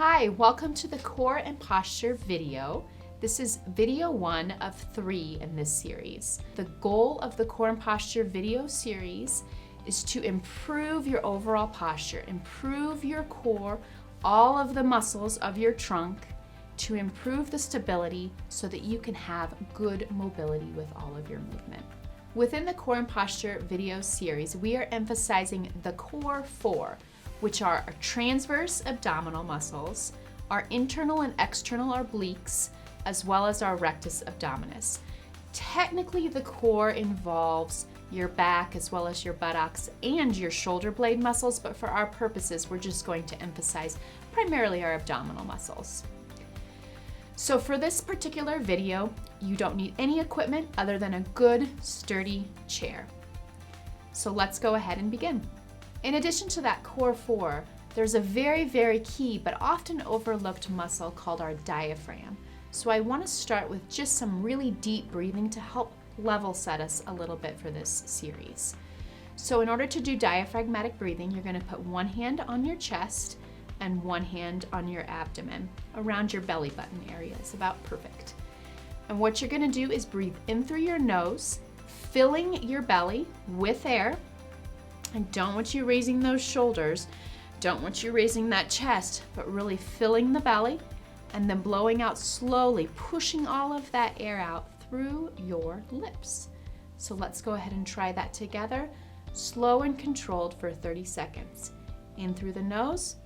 Hi, welcome to the Core and Posture video. This is video 1 of 3 in this series. The goal of the Core and Posture video series is to improve your overall posture, improve your core, all of the muscles of your trunk, to improve the stability so that you can have good mobility with all of your movement. Within the Core and Posture video series, we are emphasizing the core 4, which are our transverse abdominal muscles, our internal and external obliques, as well as our rectus abdominis. Technically, the core involves your back as well as your buttocks and your shoulder blade muscles, but for our purposes, we're just going to emphasize primarily our abdominal muscles. So for this particular video, you don't need any equipment other than a good, sturdy chair. So let's go ahead and begin. In addition to that core 4, there's a very, very key but often overlooked muscle called our diaphragm. So I want to start with just some really deep breathing to help level set us a little bit for this series. So in order to do diaphragmatic breathing, you're going to put one hand on your chest and one hand on your abdomen, around your belly button area. It's about perfect. And what you're going to do is breathe in through your nose, filling your belly with air. I don't want you raising those shoulders, don't want you raising that chest, but really filling the belly and then blowing out slowly, pushing all of that air out through your lips. So let's go ahead and try that together, slow and controlled for 30 seconds. In through the nose.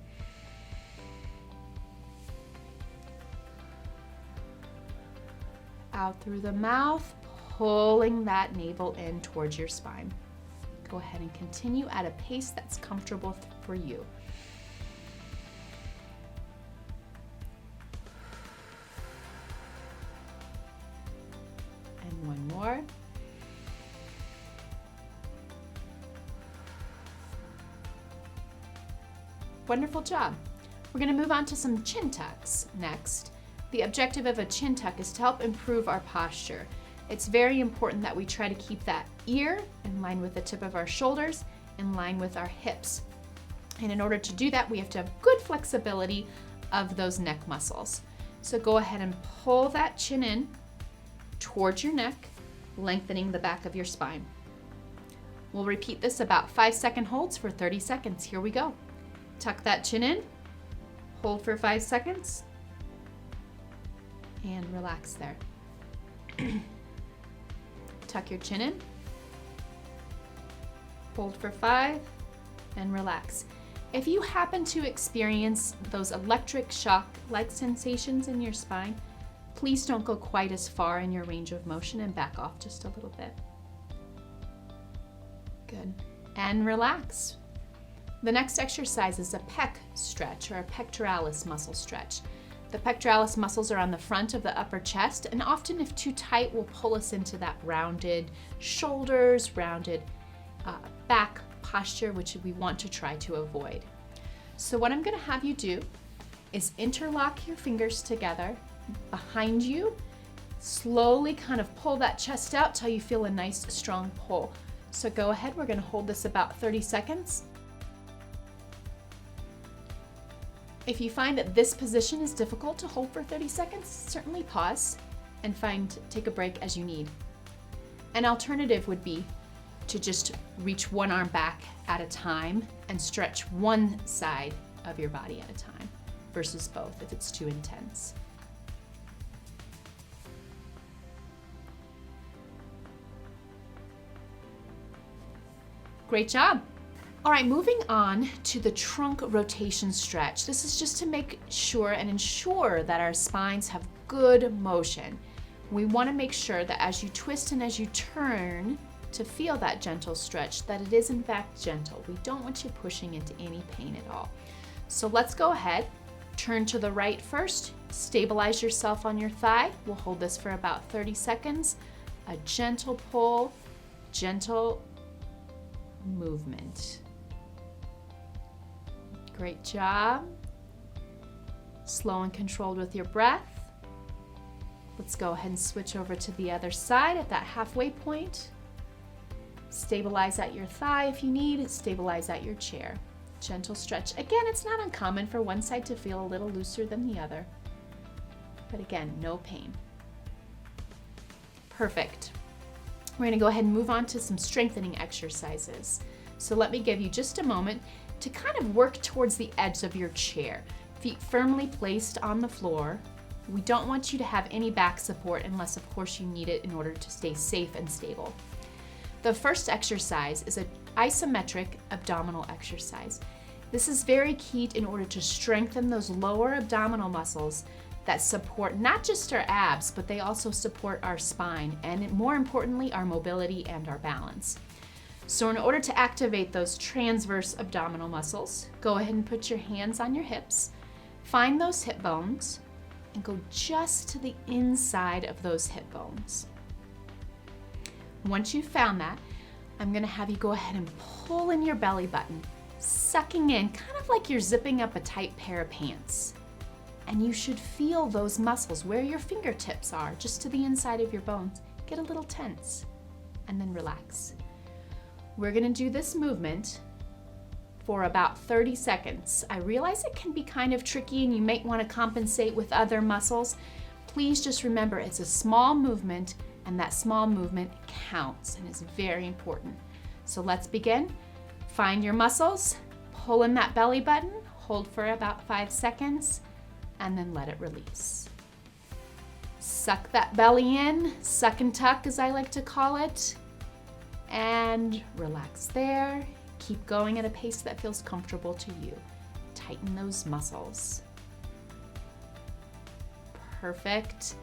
Out through the mouth, pulling that navel in towards your spine. Go ahead and continue at a pace that's comfortable for you. And one more. Wonderful job. We're going to move on to some chin tucks next. The objective of a chin tuck is to help improve our posture. It's very important that we try to keep that ear in line with the tip of our shoulders, in line with our hips. And in order to do that, we have to have good flexibility of those neck muscles. So go ahead and pull that chin in towards your neck, lengthening the back of your spine. We'll repeat this about 5-second holds for 30 seconds. Here we go. Tuck that chin in, hold for 5 seconds, and relax there. Tuck your chin in, hold for 5, and relax. If you happen to experience those electric shock-like sensations in your spine, please don't go quite as far in your range of motion and back off just a little bit. Good. And relax. The next exercise is a pec stretch, or a pectoralis muscle stretch. The pectoralis muscles are on the front of the upper chest, and often if too tight will pull us into that rounded shoulders, rounded back posture, which we want to try to avoid. So what I'm going to have you do is interlock your fingers together behind you, slowly kind of pull that chest out till you feel a nice strong pull. So go ahead, we're going to hold this about 30 seconds. If you find that this position is difficult to hold for 30 seconds, certainly pause and take a break as you need. An alternative would be to just reach one arm back at a time and stretch one side of your body at a time versus both if it's too intense. Great job. All right, moving on to the trunk rotation stretch. This is just to make sure and ensure that our spines have good motion. We want to make sure that as you twist and as you turn to feel that gentle stretch, that it is in fact gentle. We don't want you pushing into any pain at all. So let's go ahead, turn to the right first, stabilize yourself on your thigh. We'll hold this for about 30 seconds. A gentle pull, gentle movement. Great job. Slow and controlled with your breath. Let's go ahead and switch over to the other side at that halfway point. Stabilize at your thigh if you need, stabilize at your chair. Gentle stretch. Again, it's not uncommon for one side to feel a little looser than the other. But again, no pain. Perfect. We're gonna go ahead and move on to some strengthening exercises. So let me give you just a moment to kind of work towards the edge of your chair. Feet firmly placed on the floor. We don't want you to have any back support unless of course you need it in order to stay safe and stable. The first exercise is an isometric abdominal exercise. This is very key in order to strengthen those lower abdominal muscles that support not just our abs, but they also support our spine and more importantly, our mobility and our balance. So in order to activate those transverse abdominal muscles, go ahead and put your hands on your hips, find those hip bones, and go just to the inside of those hip bones. Once you've found that, I'm gonna have you go ahead and pull in your belly button, sucking in, kind of like you're zipping up a tight pair of pants. And you should feel those muscles where your fingertips are, just to the inside of your bones, get a little tense, and then relax. We're gonna do this movement for about 30 seconds. I realize it can be kind of tricky and you might wanna compensate with other muscles. Please just remember it's a small movement and that small movement counts and is very important. So let's begin. Find your muscles, pull in that belly button, hold for about 5 seconds, and then let it release. Suck that belly in, suck and tuck as I like to call it, and relax there. Keep going at a pace that feels comfortable to you. Tighten those muscles. Perfect.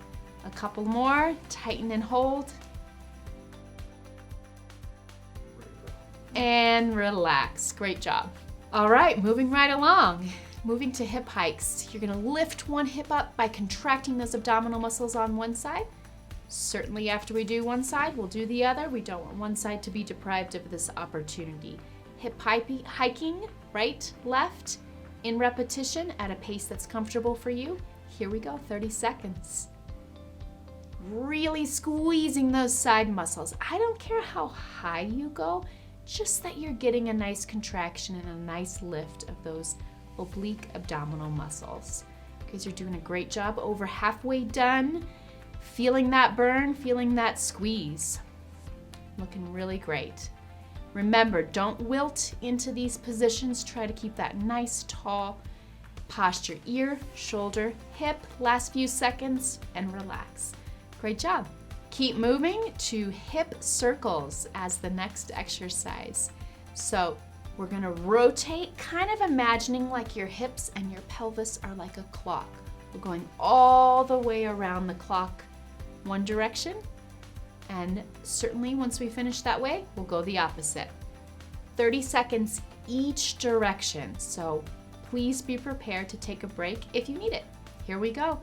A couple more, tighten and hold. And relax, great job. All right, moving right along. Moving to hip hikes. You're gonna lift one hip up by contracting those abdominal muscles on one side. Certainly after we do one side, we'll do the other. We don't want one side to be deprived of this opportunity. Hip hiking, right, left, in repetition at a pace that's comfortable for you. Here we go, 30 seconds. Really squeezing those side muscles. I don't care how high you go, just that you're getting a nice contraction and a nice lift of those oblique abdominal muscles. Because you're doing a great job. Over halfway done. Feeling that burn, feeling that squeeze. Looking really great. Remember, don't wilt into these positions. Try to keep that nice tall posture. Ear, shoulder, hip. Last few seconds and relax. Great job. Keep moving to hip circles as the next exercise. So we're gonna rotate, kind of imagining like your hips and your pelvis are like a clock. We're going all the way around the clock, one direction, and certainly once we finish that way, we'll go the opposite. 30 seconds each direction, so please be prepared to take a break if you need it. Here we go.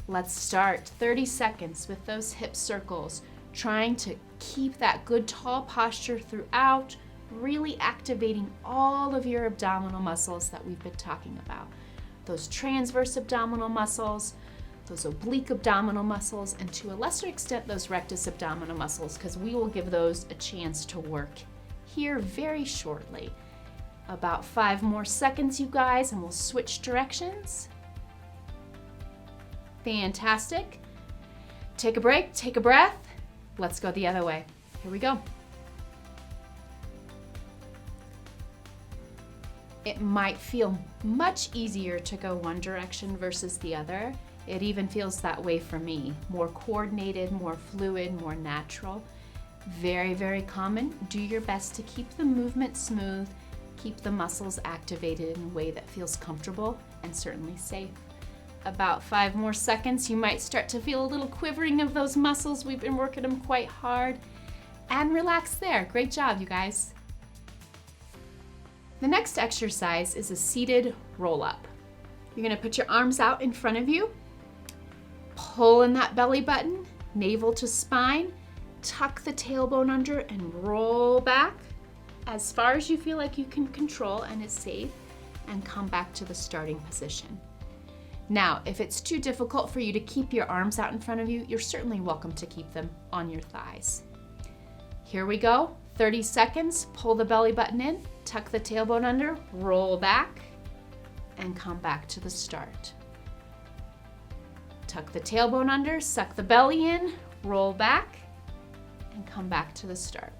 Let's start 30 seconds with those hip circles, trying to keep that good tall posture throughout, really activating all of your abdominal muscles that we've been talking about. Those transverse abdominal muscles, those oblique abdominal muscles, and to a lesser extent, those rectus abdominal muscles, because we will give those a chance to work here very shortly. About 5 more seconds, you guys, and we'll switch directions. Fantastic. Take a break, take a breath. Let's go the other way. Here we go. It might feel much easier to go one direction versus the other. It even feels that way for me. More coordinated, more fluid, more natural. Very, very common. Do your best to keep the movement smooth, keep the muscles activated in a way that feels comfortable and certainly safe. About 5 more seconds, you might start to feel a little quivering of those muscles. We've been working them quite hard. And relax there. Great job, you guys. The next exercise is a seated roll-up. You're gonna put your arms out in front of you, pull in that belly button, navel to spine, tuck the tailbone under and roll back as far as you feel like you can control and is safe, and come back to the starting position. Now, if it's too difficult for you to keep your arms out in front of you, you're certainly welcome to keep them on your thighs. Here we go, 30 seconds, pull the belly button in, tuck the tailbone under, roll back, and come back to the start. Tuck the tailbone under, suck the belly in, roll back, and come back to the start.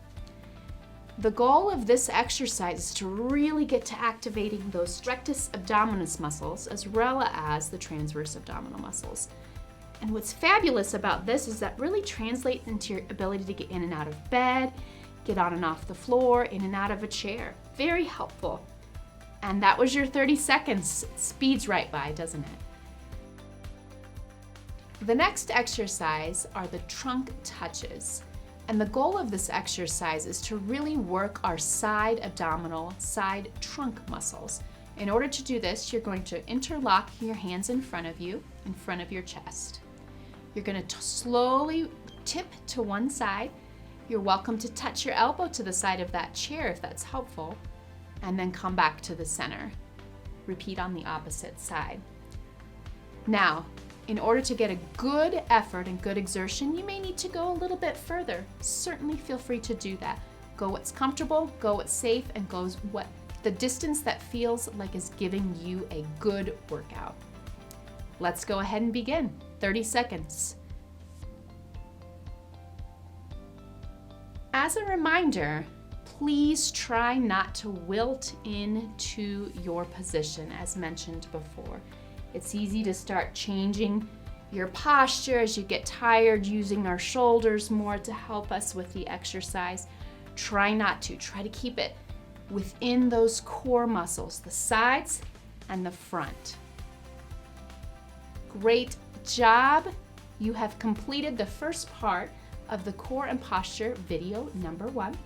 The goal of this exercise is to really get to activating those rectus abdominis muscles as well as the transverse abdominal muscles. And what's fabulous about this is that really translates into your ability to get in and out of bed, get on and off the floor, in and out of a chair. Very helpful. And that was your 30 seconds. It speeds right by, doesn't it? The next exercise are the trunk touches. And the goal of this exercise is to really work our side abdominal, side trunk muscles. In order to do this, you're going to interlock your hands in front of you, in front of your chest. You're going to slowly tip to one side. You're welcome to touch your elbow to the side of that chair if that's helpful, and then come back to the center. Repeat on the opposite side. Now, in order to get a good effort and good exertion, you may need to go a little bit further. Certainly feel free to do that. Go what's comfortable, go what's safe, and go what the distance that feels like is giving you a good workout. Let's go ahead and begin. 30 seconds. As a reminder, please try not to wilt into your position as mentioned before. It's easy to start changing your posture as you get tired, using our shoulders more to help us with the exercise. Try not to. Try to keep it within those core muscles, the sides and the front. Great job. You have completed the first part of the core and posture video number 1.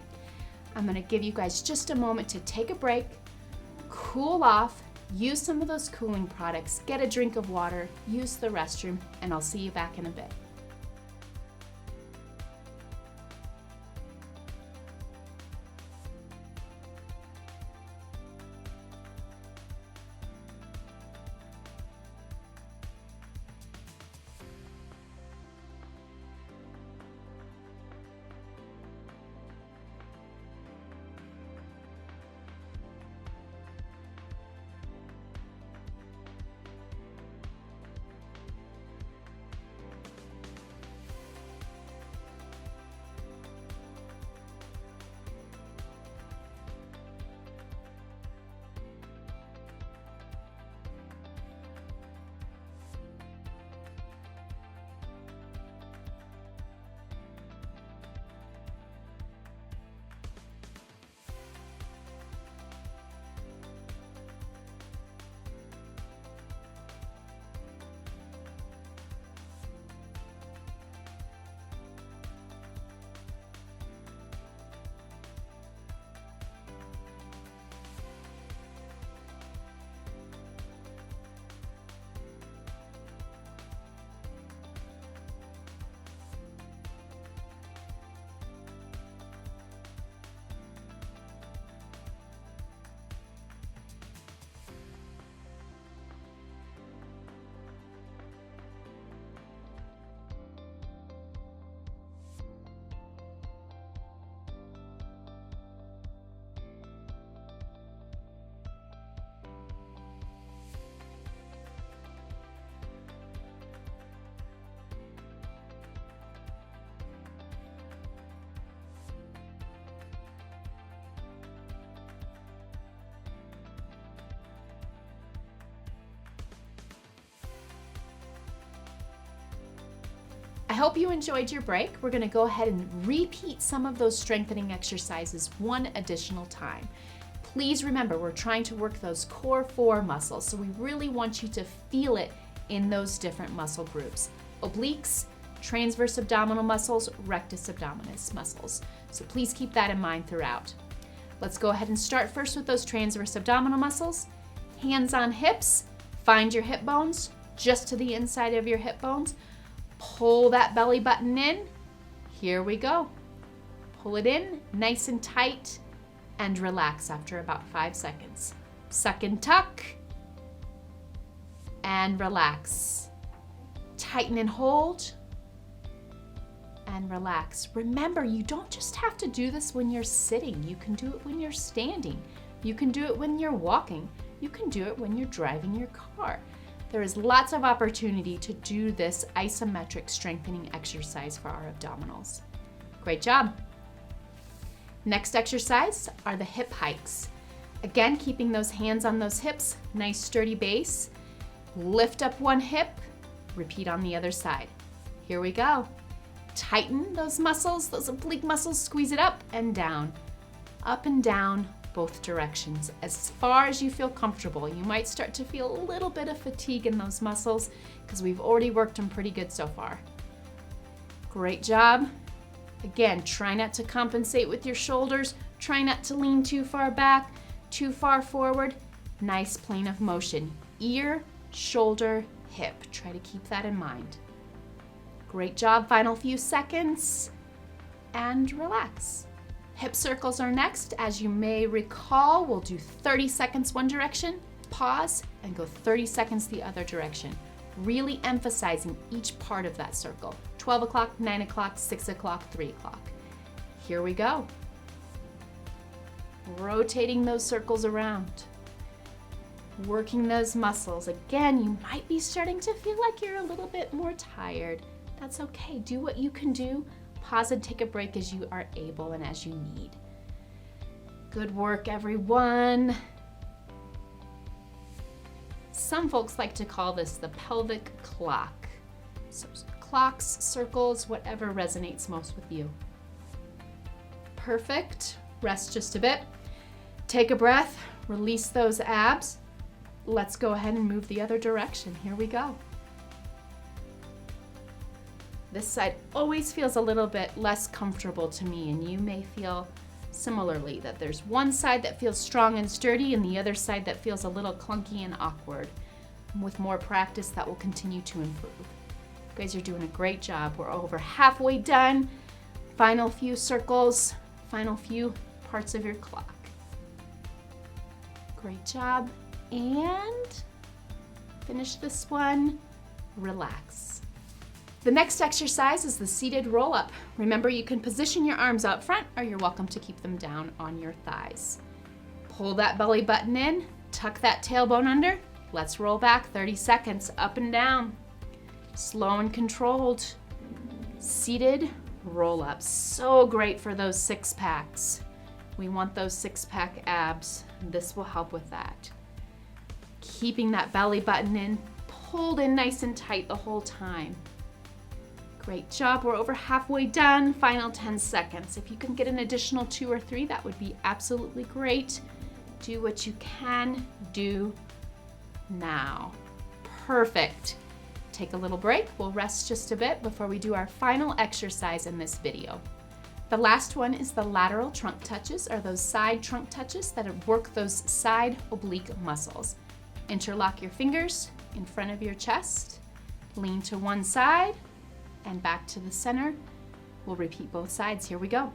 I'm going to give you guys just a moment to take a break, cool off, use some of those cooling products, get a drink of water, use the restroom, and I'll see you back in a bit. I hope you enjoyed your break. We're going to go ahead and repeat some of those strengthening exercises one additional time. Please remember, we're trying to work those core 4 muscles, so we really want you to feel it in those different muscle groups. Obliques, transverse abdominal muscles, rectus abdominis muscles. So please keep that in mind throughout. Let's go ahead and start first with those transverse abdominal muscles. Hands on hips, find your hip bones, just to the inside of your hip bones. Pull that belly button in. Here we go. Pull it in, nice and tight, and relax after about 5 seconds. Suck and tuck, and relax. Tighten and hold, and relax. Remember, you don't just have to do this when you're sitting. You can do it when you're standing. You can do it when you're walking. You can do it when you're driving your car. There is lots of opportunity to do this isometric strengthening exercise for our abdominals. Great job. Next exercise are the hip hikes. Again, keeping those hands on those hips, nice sturdy base. Lift up one hip, repeat on the other side. Here we go. Tighten those muscles, those oblique muscles, squeeze it up and down both directions, as far as you feel comfortable. You might start to feel a little bit of fatigue in those muscles because we've already worked them pretty good so far. Great job. Again, try not to compensate with your shoulders. Try not to lean too far back, too far forward. Nice plane of motion. Ear, shoulder, hip. Try to keep that in mind. Great job. Final few seconds and relax. Hip circles are next. As you may recall, we'll do 30 seconds one direction, pause, and go 30 seconds the other direction. Really emphasizing each part of that circle. 12 o'clock, 9 o'clock, 6 o'clock, 3 o'clock. Here we go. Rotating those circles around. Working those muscles. Again, you might be starting to feel like you're a little bit more tired. That's okay. Do what you can do. Pause and take a break as you are able and as you need. Good work, everyone. Some folks like to call this the pelvic clock. So clocks, circles, whatever resonates most with you. Perfect. Rest just a bit. Take a breath. Release those abs. Let's go ahead and move the other direction. Here we go. This side always feels a little bit less comfortable to me, and you may feel similarly that there's one side that feels strong and sturdy and the other side that feels a little clunky and awkward. And with more practice, that will continue to improve. You guys are doing a great job. We're over halfway done. Final few circles, final few parts of your clock. Great job. And finish this one. Relax. The next exercise is the seated roll-up. Remember, you can position your arms out front or you're welcome to keep them down on your thighs. Pull that belly button in, tuck that tailbone under. Let's roll back 30 seconds, up and down. Slow and controlled. Seated roll-up. So great for those six packs. We want those six-pack abs. This will help with that. Keeping that belly button in, pulled in nice and tight the whole time. Great job. We're over halfway done. Final 10 seconds. If you can get an additional 2 or 3, that would be absolutely great. Do what you can do now. Perfect. Take a little break. We'll rest just a bit before we do our final exercise in this video. The last one is the lateral trunk touches, or those side trunk touches that work those side oblique muscles. Interlock your fingers in front of your chest. Lean to one side and back to the center. We'll repeat both sides. Here we go.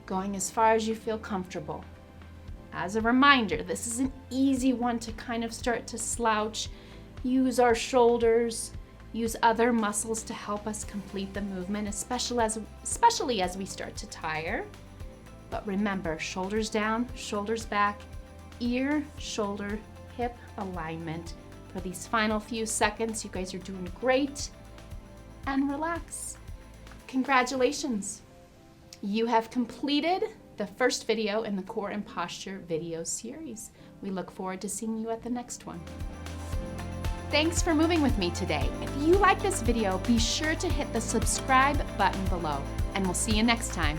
Going as far as you feel comfortable. As a reminder, this is an easy one to kind of start to slouch. Use our shoulders, use other muscles to help us complete the movement, especially as we start to tire. But remember, shoulders down, shoulders back, ear, shoulder, hip alignment. For these final few seconds, you guys are doing great. And relax. Congratulations. You have completed the first video in the Core and Posture video series. We look forward to seeing you at the next one. Thanks for moving with me today. If you like this video, be sure to hit the subscribe button below, and we'll see you next time.